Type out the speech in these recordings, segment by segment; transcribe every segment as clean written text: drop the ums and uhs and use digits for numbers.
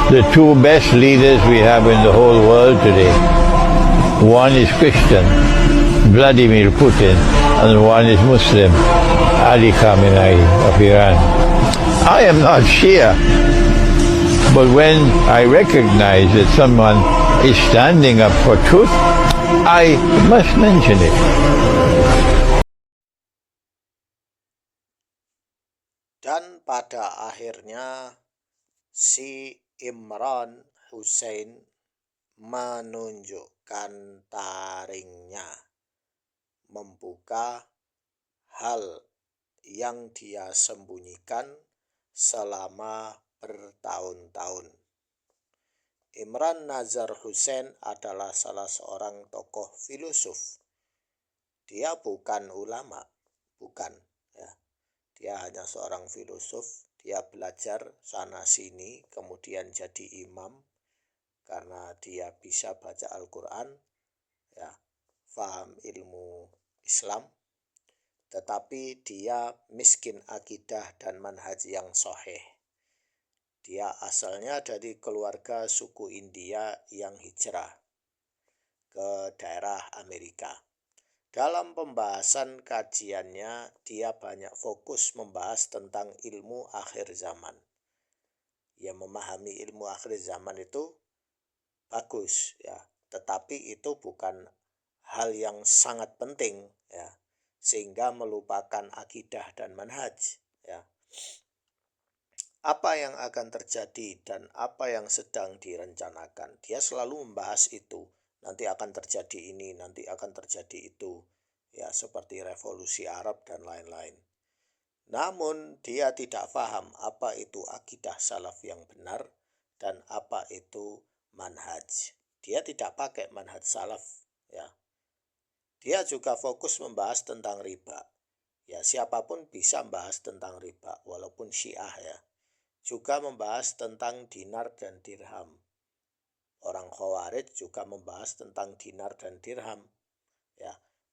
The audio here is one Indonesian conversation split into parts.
the two best leaders we have in the whole world today. One is Christian, Vladimir Putin, and one is Muslim, Ali Khamenei of Iran. I am not Shia, but when I recognize that someone is standing up for truth, I must mention it. Dan pada akhirnya si Imran Hussein menunjukkan taringnya, membuka hal yang dia sembunyikan selama bertahun-tahun. Imran Nazar Hussein adalah salah seorang tokoh filosof. Dia bukan ulama, bukan. Dia hanya seorang filosof. Dia belajar sana-sini, kemudian jadi imam karena dia bisa baca Al-Quran, faham ilmu Islam, tetapi dia miskin akidah dan manhaj yang sahih. Dia asalnya dari keluarga suku India yang hijrah ke daerah Amerika. Dalam pembahasan kajiannya, dia banyak fokus membahas tentang ilmu akhir zaman. Ya, memahami ilmu akhir zaman itu bagus, tetapi itu bukan hal yang sangat penting, sehingga melupakan akidah dan manhaj. Apa yang akan terjadi dan apa yang sedang direncanakan, dia selalu membahas itu. Nanti akan terjadi ini, nanti akan terjadi itu, seperti revolusi Arab dan lain-lain. Namun dia tidak paham apa itu akidah salaf yang benar dan apa itu manhaj. Dia tidak pakai manhaj salaf, Dia juga fokus membahas tentang riba. Siapapun bisa membahas tentang riba, walaupun Syiah, Juga membahas tentang dinar dan dirham. Orang Khawarij juga membahas tentang dinar dan dirham,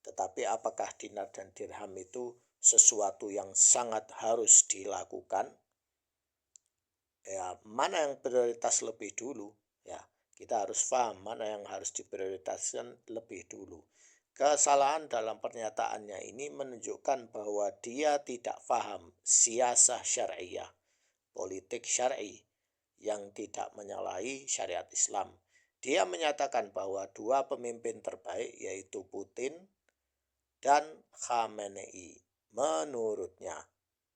Tetapi apakah dinar dan dirham itu sesuatu yang sangat harus dilakukan? Mana yang prioritas lebih dulu? Kita harus paham mana yang harus diprioritaskan lebih dulu. Kesalahan dalam pernyataannya ini menunjukkan bahwa dia tidak paham siasah syariah, politik syar'i yang tidak menyalahi syariat Islam. Dia menyatakan bahwa dua pemimpin terbaik yaitu Putin dan Khamenei menurutnya.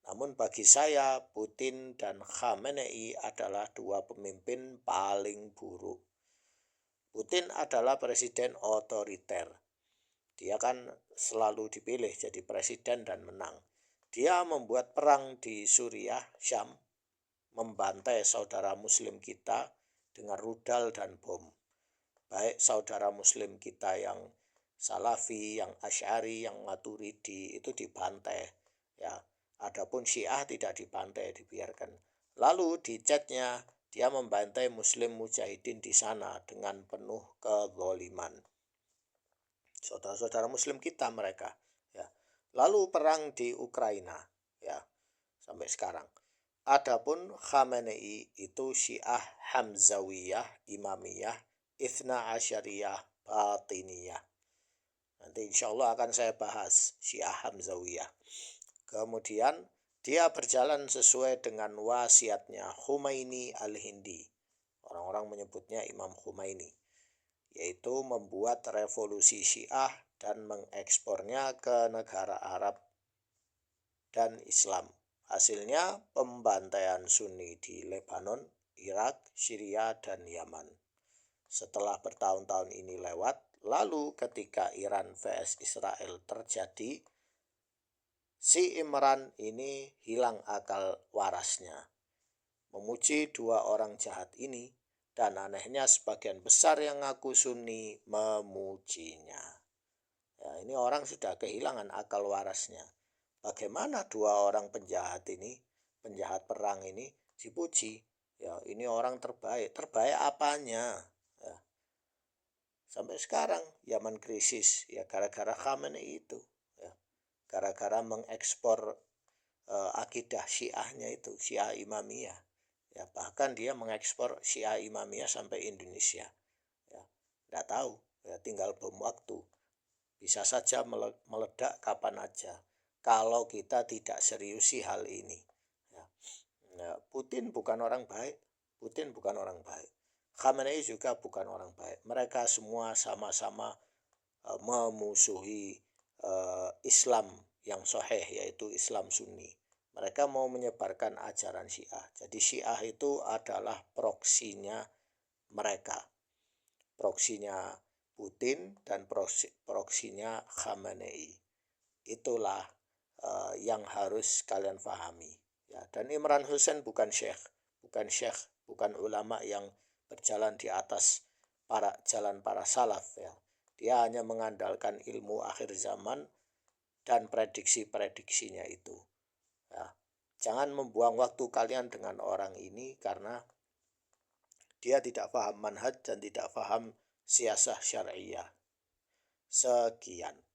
Namun bagi saya, Putin dan Khamenei adalah dua pemimpin paling buruk. Putin adalah presiden otoriter. Dia kan selalu dipilih jadi presiden dan menang. Dia membuat perang di Suriah, Syam, membantai saudara muslim kita dengan rudal dan bom. Baik saudara muslim kita yang Salafi, yang Asy'ari, yang Maturidi itu dibantai, Adapun Syiah tidak dibantai, dibiarkan. Lalu di chatnya dia membantai muslim mujahidin di sana dengan penuh kezaliman. Saudara-saudara muslim kita mereka, Lalu perang di Ukraina, sampai sekarang. Adapun Khamenei itu Syiah Hamzawiyah, Imamiyah, Itsna Asyariyah, Batiniyah. Nanti insya Allah akan saya bahas Syiah Hamzawiyah. Kemudian dia berjalan sesuai dengan wasiatnya Khomeini al-Hindi. Orang-orang menyebutnya Imam Khomeini, yaitu membuat revolusi Syiah dan mengekspornya ke negara Arab dan Islam. Hasilnya pembantaian Sunni di Lebanon, Irak, Syria, dan Yaman. Setelah bertahun-tahun ini lewat, lalu ketika Iran vs Israel terjadi, si Imran ini hilang akal warasnya. Memuji dua orang jahat ini, dan anehnya sebagian besar yang ngaku Sunni memujinya. Ini orang sudah kehilangan akal warasnya. Bagaimana dua orang penjahat ini, penjahat perang ini dipuji? Ini orang terbaik. Terbaik apanya? Sampai sekarang Yaman krisis, gara-gara Khamenei itu, gara-gara mengekspor akidah Syiahnya itu, Syiah Imamiyah, Ya, bahkan dia mengekspor Syiah Imamiyah sampai Indonesia. Ya, tidak tahu, ya, tinggal bom waktu. Bisa saja meledak kapan aja kalau kita tidak seriusi hal ini. Ya. Nah, Putin bukan orang baik. Putin bukan orang baik. Khamenei juga bukan orang baik. Mereka semua sama-sama memusuhi Islam yang sahih, yaitu Islam Sunni. Mereka mau menyebarkan ajaran Syiah. Jadi Syiah itu adalah proksinya mereka. Proksinya Putin dan proksinya Khamenei. Itulah yang harus kalian pahami. Ya, dan Imran Hussein bukan syekh, bukan ulama yang berjalan di atas jalan para salaf. Ya. Dia hanya mengandalkan ilmu akhir zaman dan prediksi-prediksinya itu. Ya. Jangan membuang waktu kalian dengan orang ini karena dia tidak paham manhaj dan tidak paham siasah syariah. Sekian.